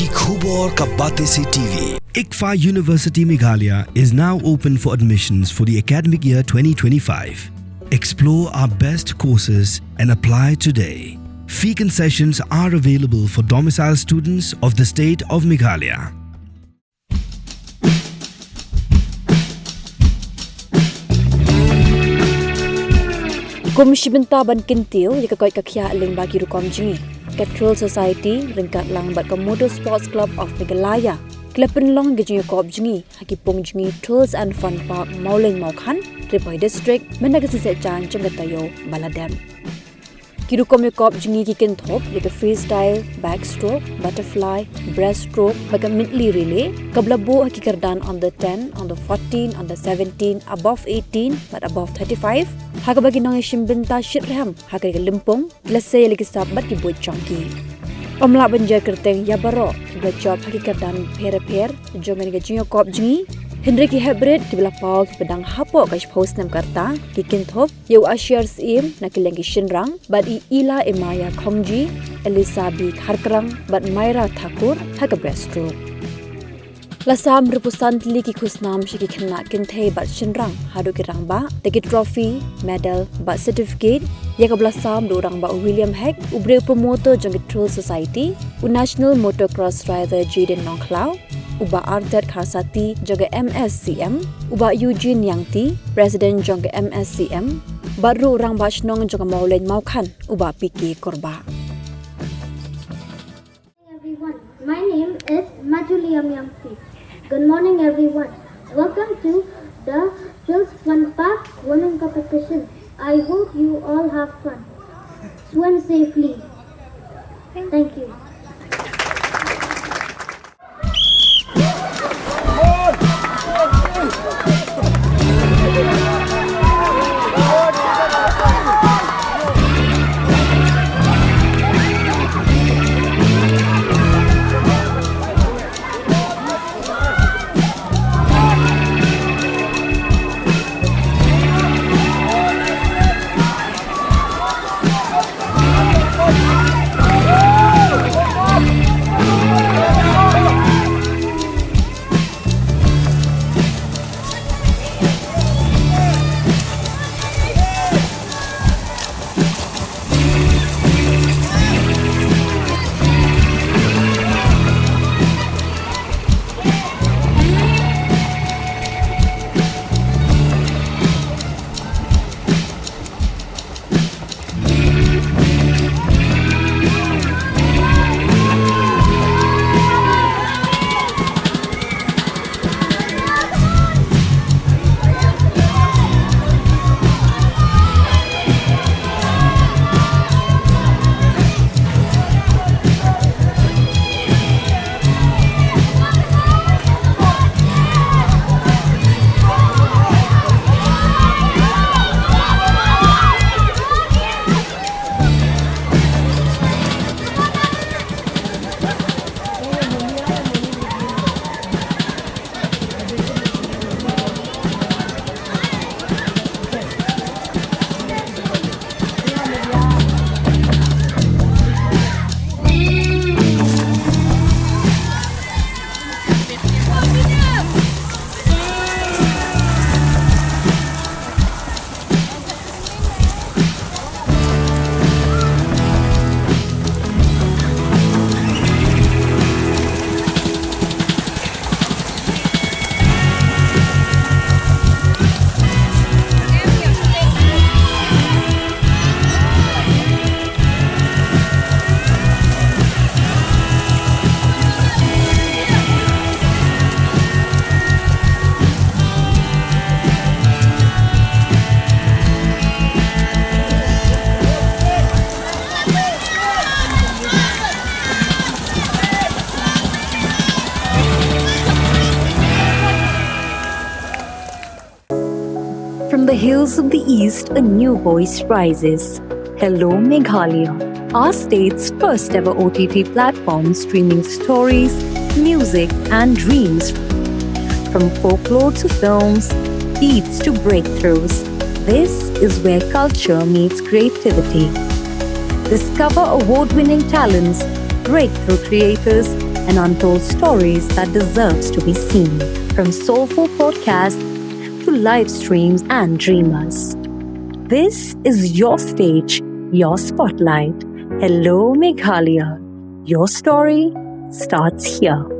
की खूब और का बातें से TV. ICFA University Meghalaya is now open for admissions for the academic year 2025. Explore our best courses and apply today. Fee concessions are available for domicile students of the state of Meghalaya. Komisi Bynta ban kintiu jika koi kakya ling bagi rukom Jngi. Cathedral Society ringkat lang bat Komodo Sports Club of Meghalaya. Klepen long gejinyo kop Jngi haki pong Jngi Tools and Fun Park Mauling Maukhan, Tripoi District, Menagasi Sechan Cengatayo Baladam. Kirukom kop Jngi kikin thop like freestyle, backstroke, butterfly, breaststroke, baga midley relay, kablabo hakikardan on the 10, on the 14, on the 17, above 18, but above 35. Haka bagi nang Shim Bynta shitreham, haka ke limpong, lese lagi sabat ki buat Jngi. Omla banjar kerteng ya baro, ki buat job hakikardan per jongan ke jinyo kop Jngi. Henry ki Heprit ki belapau ki pedang Hapoh ka Snem karta ki kinthop yeu asyar sim na ki lengi shinrang bad I ila emaya khongji Elisabi kharkrang bad Maira Thakur haka breaststroke. Lasam repusan tili ki khusnam shi ki khenna kinthe bad shinrang hadu ki rangba teki trophy medal bad certificate ya ka blasam do rangba William Heck ubre promoter Jingïa Society u National Motocross Rider Jiden Nongklau uba Artet Kharsati jaga MSCM uba Eugene Yangti President jaga MSCM baru orang basnong jaga Maulen Maukhan uba PK Korba. Everyone, my name is Majuliam Yangti. Good morning everyone. Welcome to the Hills Fun Park Swimming Competition. I hope you all have fun. Swim safely. Thank you. From the hills of the east, a new voice rises. Hello Meghalaya, our state's first ever OTT platform streaming stories, music and dreams. From folklore to films, beats to breakthroughs, this is where culture meets creativity. Discover award-winning talents, breakthrough creators and untold stories that deserves to be seen. From soulful podcasts to live streams and dreamers. This is your stage, your spotlight. Hello, Meghalaya. Your story starts here.